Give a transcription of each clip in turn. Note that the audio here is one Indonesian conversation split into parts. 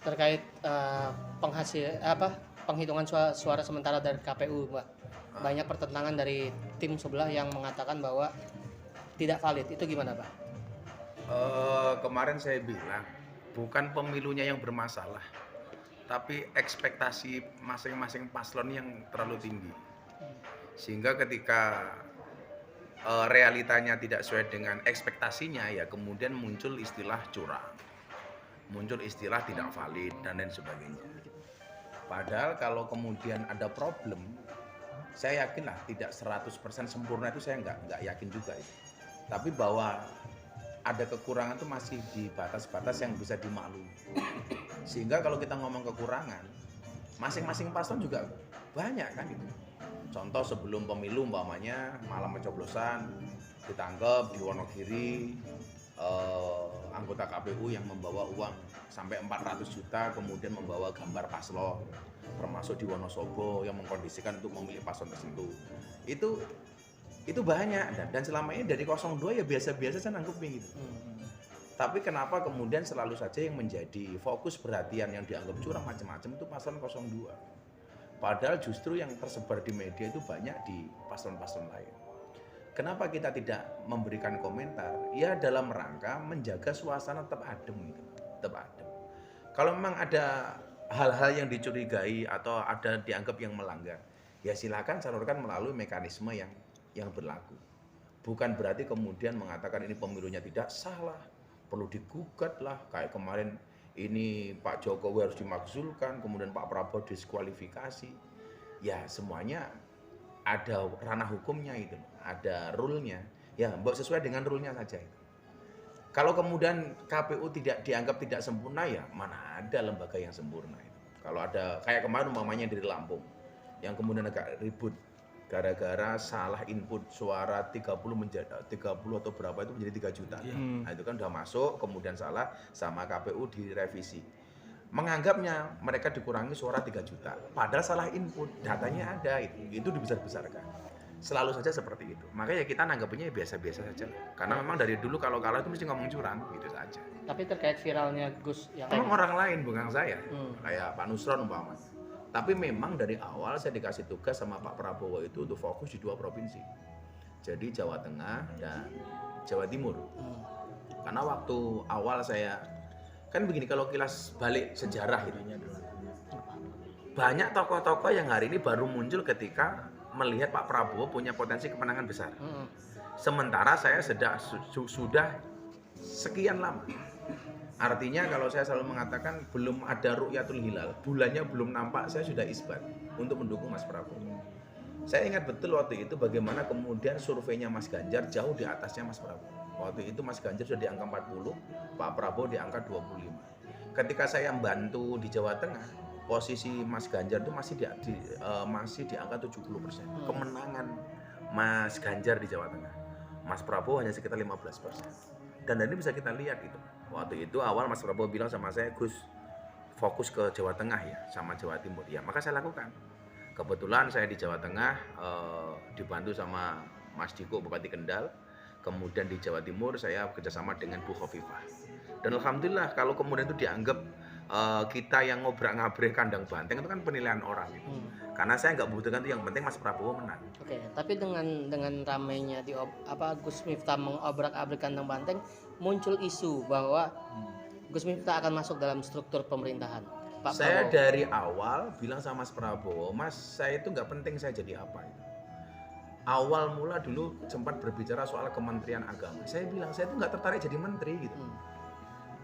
terkait penghitungan suara sementara dari KPU, Mbak. Banyak pertentangan dari tim sebelah yang mengatakan bahwa tidak valid. Itu gimana, Pak? Kemarin saya bilang bukan pemilunya yang bermasalah, tapi ekspektasi masing-masing paslon yang terlalu tinggi. Sehingga ketika realitanya tidak sesuai dengan ekspektasinya, ya kemudian muncul istilah curang, muncul istilah tidak valid dan lain sebagainya. Padahal kalau kemudian ada problem, saya yakinlah tidak 100% sempurna itu saya nggak yakin juga itu. Tapi bahwa ada kekurangan itu masih di batas-batas yang bisa dimaklumi. Sehingga kalau kita ngomong kekurangan, masing-masing paslon juga banyak kan itu. Contoh sebelum pemilu umpamanya malam pencoblosan ditangkap di Wonogiri anggota KPU yang membawa uang sampai 400 juta kemudian membawa gambar paslon, termasuk di Wonosobo yang mengkondisikan untuk memilih paslon tertentu. Itu banyak dan selama ini dari 02 ya biasa-biasa saya nanggepin gitu. Tapi kenapa kemudian selalu saja yang menjadi fokus perhatian yang dianggap curang macam-macam itu paslon 02. Padahal justru yang tersebar di media itu banyak di paslon-paslon lain. Kenapa kita tidak memberikan komentar? Ya dalam rangka menjaga suasana tetap adem gitu. Tetap adem. Kalau memang ada hal-hal yang dicurigai atau ada dianggap yang melanggar, ya silakan salurkan melalui mekanisme yang berlaku. Bukan berarti kemudian mengatakan ini pemilunya tidak salah, perlu digugat lah, kayak kemarin ini Pak Jokowi harus dimakzulkan, kemudian Pak Prabowo diskualifikasi. Ya semuanya ada ranah hukumnya itu, ada rule-nya. Ya sesuai dengan rule-nya saja itu. Kalau kemudian KPU tidak dianggap tidak sempurna, ya mana ada lembaga yang sempurna itu. Kalau ada kayak kemarin umpamanya dari Lampung, yang kemudian agak ribut gara-gara salah input suara 30 atau berapa itu menjadi 3 juta. Nah itu kan udah masuk, kemudian salah sama KPU direvisi. Menganggapnya mereka dikurangi suara 3 juta. Padahal salah input, datanya ada itu dibesar-besarkan. Selalu saja seperti itu. Makanya kita nanggapnya biasa-biasa saja. Karena memang dari dulu kalau kalah itu mesti ngomong curang, gitu saja. Tapi terkait viralnya Gus yang memang orang lain bukan saya. Kayak Pak Nusron umpamanya. Tapi memang dari awal saya dikasih tugas sama Pak Prabowo itu untuk fokus di 2 provinsi. Jadi Jawa Tengah dan Jawa Timur. Karena waktu awal saya, kan begini kalau kilas balik sejarah itu. Banyak tokoh-tokoh yang hari ini baru muncul ketika melihat Pak Prabowo punya potensi kemenangan besar. Sementara saya sudah sekian lama. Artinya kalau saya selalu mengatakan belum ada ru'yatul hilal, bulannya belum nampak, saya sudah isbat untuk mendukung Mas Prabowo. Saya ingat betul waktu itu bagaimana kemudian surveinya Mas Ganjar jauh di atasnya Mas Prabowo. Waktu itu Mas Ganjar sudah di angka 40, Pak Prabowo di angka 25. Ketika saya membantu di Jawa Tengah, posisi Mas Ganjar itu masih di angka 70%. Kemenangan Mas Ganjar di Jawa Tengah. Mas Prabowo hanya sekitar 15%. Dan ini bisa kita lihat itu. Waktu itu awal Mas Prabowo bilang sama saya, Gus, fokus ke Jawa Tengah ya, sama Jawa Timur. Ya, maka saya lakukan. Kebetulan saya di Jawa Tengah dibantu sama Mas Diko Bupati Kendal. Kemudian di Jawa Timur saya bekerjasama dengan Bu Khofifah. Dan alhamdulillah kalau kemudian itu dianggap kita yang ngobrak-ngabrik kandang banteng itu kan penilaian orang gitu. Karena saya nggak butuhkan itu, yang penting Mas Prabowo menang. Oke, tapi dengan ramainya Gus Miftah mengobrak-abrik kandang banteng, muncul isu bahwa Gus Miftah akan masuk dalam struktur pemerintahan. Pak Saya Prabowo. dari awal bilang sama Mas Prabowo, Mas, saya itu nggak penting saya jadi apa itu. Awal mula dulu sempat berbicara soal Kementerian Agama. Saya bilang saya itu nggak tertarik jadi menteri gitu.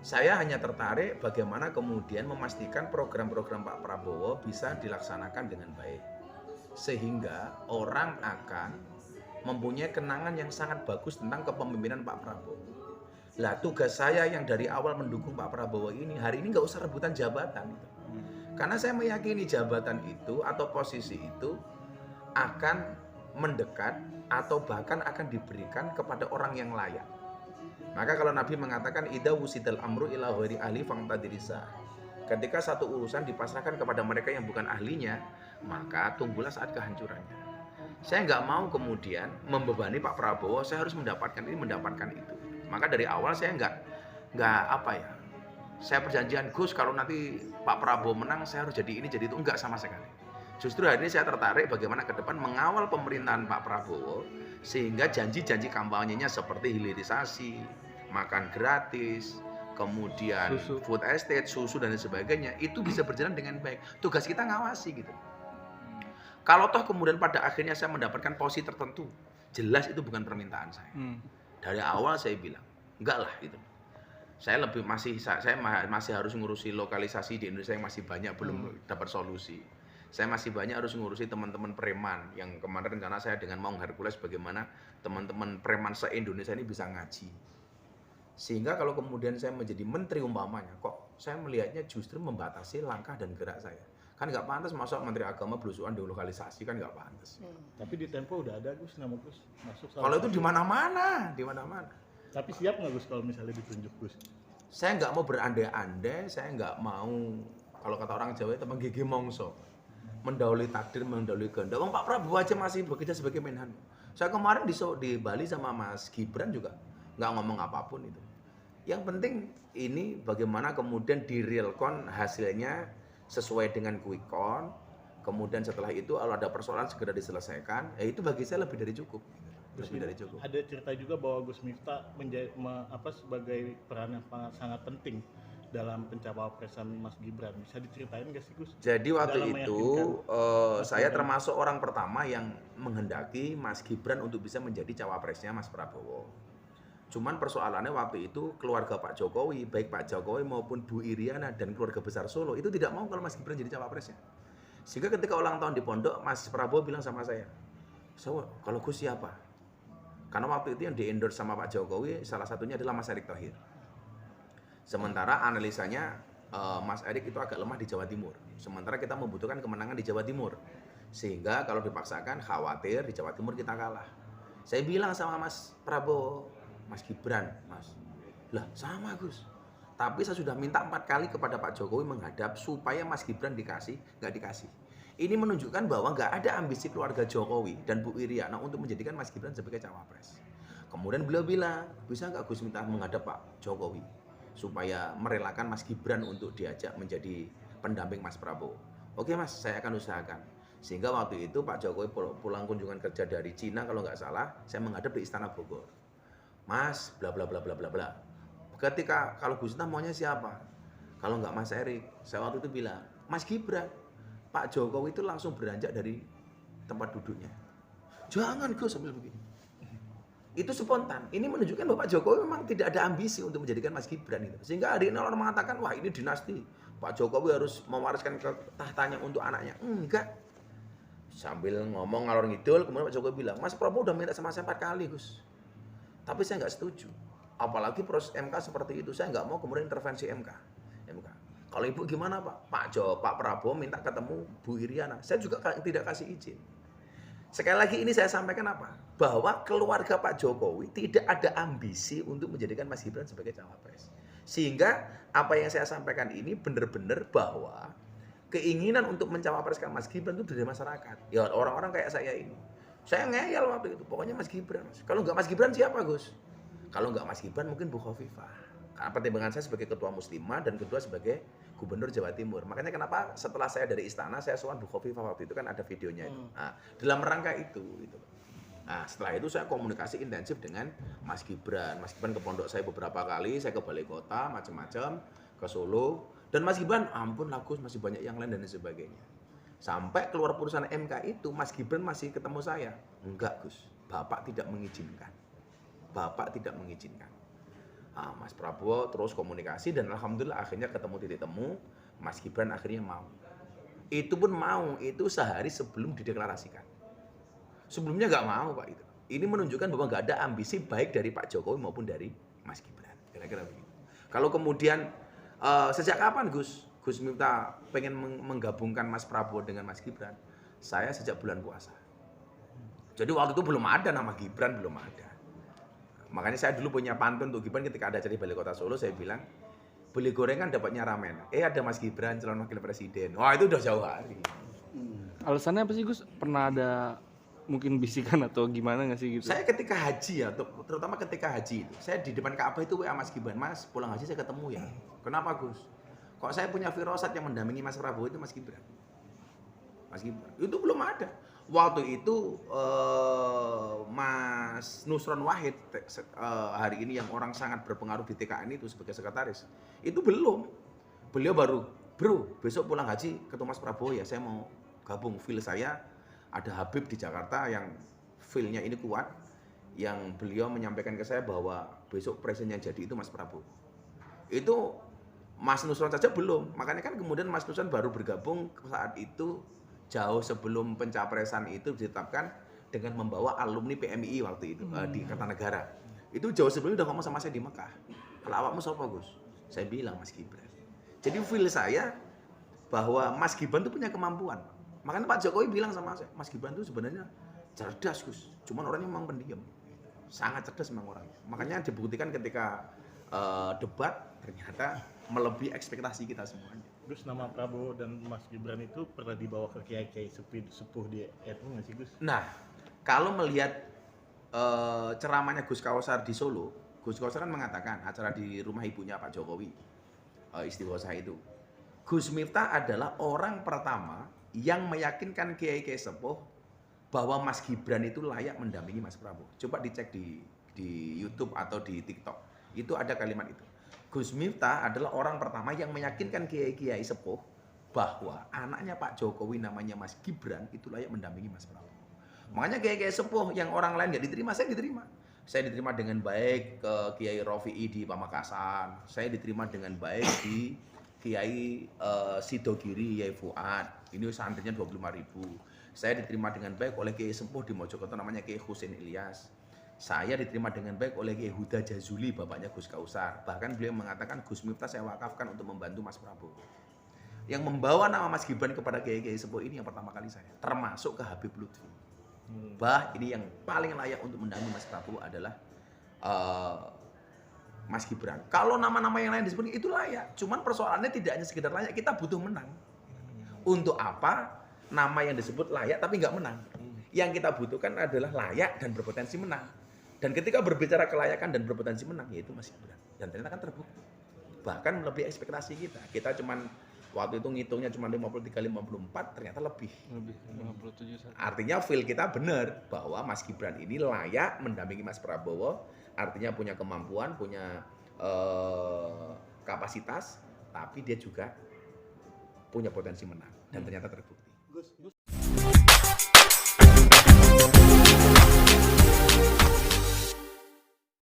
Saya hanya tertarik bagaimana kemudian memastikan program-program Pak Prabowo bisa dilaksanakan dengan baik. Sehingga orang akan mempunyai kenangan yang sangat bagus tentang kepemimpinan Pak Prabowo. Lah tugas saya yang dari awal mendukung Pak Prabowo ini, hari ini nggak usah rebutan jabatan itu. Karena saya meyakini jabatan itu atau posisi itu akan mendekat atau bahkan akan diberikan kepada orang yang layak. Maka kalau Nabi mengatakan idza wusidal amru ila ghairi ahli fangtadirisa. Ketika satu urusan dipasrahkan kepada mereka yang bukan ahlinya, maka tunggulah saat kehancurannya. Saya nggak mau kemudian membebani Pak Prabowo, saya harus mendapatkan ini, mendapatkan itu. Maka dari awal saya nggak saya perjanjian Gus kalau nanti Pak Prabowo menang saya harus jadi ini jadi itu, enggak sama sekali. Justru hari ini saya tertarik bagaimana ke depan mengawal pemerintahan Pak Prabowo sehingga janji-janji kampanyenya seperti hilirisasi, makan gratis, kemudian food estate, susu dan lain sebagainya itu bisa berjalan dengan baik. Tugas kita ngawasi gitu. Kalau toh kemudian pada akhirnya saya mendapatkan posisi tertentu, jelas itu bukan permintaan saya. Dari awal saya bilang, enggak lah gitu. Saya masih harus ngurusi lokalisasi di Indonesia yang masih banyak belum dapat solusi. Saya masih banyak harus ngurusi teman-teman preman yang kemarin karena saya dengan Maung Hercules bagaimana teman-teman preman se-Indonesia ini bisa ngaji. Sehingga kalau kemudian saya menjadi menteri umpamanya, kok saya melihatnya justru membatasi langkah dan gerak saya. Kan nggak pantas masuk menteri agama belusukan di lokalisasi, kan nggak pantas. Tapi di Tempo udah ada Gus, nama Gus masuk. Kalau itu di mana-mana. Tapi siap nggak Gus kalau misalnya ditunjuk Gus? Saya nggak mau berandai-andai, saya nggak mau, kalau kata orang Jawa itu menggigih mongso, mendahului takdir, mendahului kehendak. Pak Prabowo aja masih bekerja sebagai Menhan. Saya kemarin di Bali sama Mas Gibran juga nggak ngomong apapun itu. Yang penting ini bagaimana kemudian di realcon hasilnya sesuai dengan quick count. Kemudian setelah itu kalau ada persoalan segera diselesaikan. Itu bagi saya lebih dari cukup. Ada cerita juga bahwa Gus Miftah sebagai peran yang sangat penting dalam pencawapresan Mas Gibran. Bisa diceritain nggak sih Gus? Jadi waktu itu saya termasuk orang pertama yang menghendaki Mas Gibran untuk bisa menjadi cawapresnya Mas Prabowo. Cuman persoalannya waktu itu keluarga Pak Jokowi, baik Pak Jokowi maupun Bu Iriana dan keluarga besar Solo itu tidak mau kalau Mas Gibran jadi cawapresnya. Sehingga ketika ulang tahun di pondok, Mas Prabowo bilang sama saya, kalau Gus siapa? Karena waktu itu yang di-endorse sama Pak Jokowi salah satunya adalah Mas Erick Thohir. Sementara analisanya Mas Erick itu agak lemah di Jawa Timur. Sementara kita membutuhkan kemenangan di Jawa Timur. Sehingga kalau dipaksakan khawatir di Jawa Timur kita kalah. Saya bilang sama Mas Prabowo, Mas Gibran, Mas. Lah sama Gus. Tapi saya sudah minta 4 kali kepada Pak Jokowi menghadap supaya Mas Gibran dikasih, nggak dikasih. Ini menunjukkan bahwa nggak ada ambisi keluarga Jokowi dan Bu Iriana untuk menjadikan Mas Gibran sebagai cawapres. Kemudian beliau bilang, bisa nggak Gus minta menghadap Pak Jokowi supaya merelakan Mas Gibran untuk diajak menjadi pendamping Mas Prabowo. Oke Mas, saya akan usahakan. Sehingga waktu itu Pak Jokowi pulang kunjungan kerja dari Cina kalau nggak salah, saya menghadap di Istana Bogor. Mas, bla bla bla bla bla bla. Ketika kalau Gus Miftah maunya siapa? Kalau nggak Mas Erick, saya waktu itu bilang, Mas Gibran. Pak Jokowi itu langsung beranjak dari tempat duduknya. Jangan Gus sambil begini. Itu spontan. Ini menunjukkan bahwa Pak Jokowi memang tidak ada ambisi untuk menjadikan Mas Gibran itu. Sehingga hari ini orang mengatakan, wah ini dinasti. Pak Jokowi harus mewariskan tahtanya untuk anaknya. Enggak. Sambil ngomong ngalor ngidul, kemudian Pak Jokowi bilang, Mas Prabowo udah minta sama saya 4 kali Gus. Tapi saya nggak setuju. Apalagi proses MK seperti itu. Saya nggak mau kemudian intervensi MK. Kalau Ibu gimana Pak? Pak Prabowo minta ketemu Bu Iriana. Saya juga tidak kasih izin. Sekali lagi ini saya sampaikan apa? Bahwa keluarga Pak Jokowi tidak ada ambisi untuk menjadikan Mas Gibran sebagai cawapres. Sehingga apa yang saya sampaikan ini benar-benar bahwa keinginan untuk mencawapreskan Mas Gibran itu dari masyarakat. Ya orang-orang kayak saya ini. Saya ngeyel waktu itu. Pokoknya Mas Gibran. Kalau nggak Mas Gibran siapa Gus? Kalau nggak Mas Gibran mungkin Bu Khofifah. Karena pertimbangan saya sebagai ketua muslimah dan kedua sebagai gubernur Jawa Timur. Makanya kenapa setelah saya dari istana saya sowan Bu Khofifah waktu itu kan ada videonya itu. Nah, dalam rangka itu gitu. Nah, setelah itu saya komunikasi intensif dengan Mas Gibran. Mas Gibran ke pondok saya beberapa kali, saya ke balai kota macam-macam, ke Solo dan Mas Gibran ampun lah Gus masih banyak yang lain dan sebagainya. Sampai keluar putusan MK itu Mas Gibran masih ketemu saya. Enggak Gus, Bapak tidak mengizinkan. Bapak tidak mengizinkan. Nah, Mas Prabowo terus komunikasi dan alhamdulillah akhirnya ketemu titik temu, Mas Gibran akhirnya mau. Itu pun mau, itu sehari sebelum dideklarasikan. Sebelumnya nggak mau Pak itu. Ini menunjukkan bahwa nggak ada ambisi baik dari Pak Jokowi maupun dari Mas Gibran. Kira-kira begitu. Kalau kemudian sejak kapan Gus Miftah pengen menggabungkan Mas Prabowo dengan Mas Gibran? Saya sejak bulan puasa. Jadi waktu itu belum ada nama Gibran, belum ada. Makanya saya dulu punya pantun untuk Gibran ketika ada acara di Balai Kota Solo, saya bilang, beli gorengan dapatnya ramen. Ada Mas Gibran calon wakil presiden. Wah itu udah jauh hari. Alasannya apa sih Gus? Pernah ada mungkin bisikan atau gimana nggak sih gitu? Saya ketika haji ya, terutama ketika haji itu, saya di depan Ka'bah itu WA Mas Gibran, Mas pulang haji saya ketemu ya. Kenapa Gus? Kok saya punya firasat yang mendampingi Mas Prabowo itu Mas Gibran. Mas Gibran, itu belum ada. Waktu itu Mas Nusron Wahid hari ini yang orang sangat berpengaruh di TKN itu sebagai sekretaris, itu belum. Beliau baru, bro besok pulang haji ketemu Mas Prabowo ya, saya mau gabung. Feel saya ada Habib di Jakarta yang feel-nya ini kuat, yang beliau menyampaikan ke saya bahwa besok presiden yang jadi itu Mas Prabowo. Itu Mas Nusron saja belum, makanya kan kemudian Mas Nusron baru bergabung saat itu jauh sebelum pencapresan itu ditetapkan dengan membawa alumni PMI waktu itu di Kertanegara. Itu jauh sebelumnya udah ngomong sama saya di Mekah. Kalau awakmu siapa Gus? Saya bilang Mas Gibran. Jadi feel saya bahwa Mas Gibran itu punya kemampuan. Makanya Pak Jokowi bilang sama saya, Mas Gibran itu sebenarnya cerdas Gus, cuman orangnya memang pendiam. Sangat cerdas memang orangnya. Makanya dibuktikan ketika debat ternyata melebihi ekspektasi kita semuanya. Gus, nama Prabowo dan Mas Gibran itu pernah dibawa ke kiai-kiai sepuh di NU nggak sih Gus? Nah, kalau melihat ceramahnya Gus Kausar di Solo, Gus Kausar kan mengatakan acara di rumah ibunya Pak Jokowi, istighosa itu. Gus Miftah adalah orang pertama yang meyakinkan kiai-kiai sepuh bahwa Mas Gibran itu layak mendampingi Mas Prabowo. Coba dicek di YouTube atau di TikTok. Itu ada kalimat itu. Gus Miftah adalah orang pertama yang meyakinkan kiai-kiai sepuh bahwa anaknya Pak Jokowi namanya Mas Gibran itu layak mendampingi Mas Prabowo. Makanya kiai-kiai sepuh yang orang lain nggak diterima, saya diterima. Saya diterima dengan baik ke Kiai Rofi'i di Pamekasan. Saya diterima dengan baik di Kiai Sidogiri, Kiai Fuad. Ini santrinya 25.000. Saya diterima dengan baik oleh Kiai Sepuh di Mojokerto namanya Kiai Husin Ilyas. Saya diterima dengan baik oleh Kiai Huda Jazuli, bapaknya Gus Kausar. Bahkan beliau mengatakan Gus Miftah saya wakafkan untuk membantu Mas Prabowo. Yang membawa nama Mas Gibran kepada Kiai-Kiai Sepuh ini yang pertama kali saya, termasuk ke Habib Lutfi. Bah, ini yang paling layak untuk mendampingi Mas Prabowo adalah Mas Gibran. Kalau nama-nama yang lain disebut itu layak, cuman persoalannya tidak hanya sekedar layak, kita butuh menang. Untuk apa nama yang disebut layak tapi nggak menang? Yang kita butuhkan adalah layak dan berpotensi menang. Dan ketika berbicara kelayakan dan berpotensi menang, yaitu Mas Gibran. Dan ternyata kan terbukti. Bahkan melebihi ekspektasi kita. Kita cuman waktu itu ngitungnya cuma 53-54, ternyata lebih. Lebih 57. Artinya feel kita benar bahwa Mas Gibran ini layak mendampingi Mas Prabowo. Artinya punya kemampuan, punya kapasitas, tapi dia juga punya potensi menang. Dan ternyata terbukti.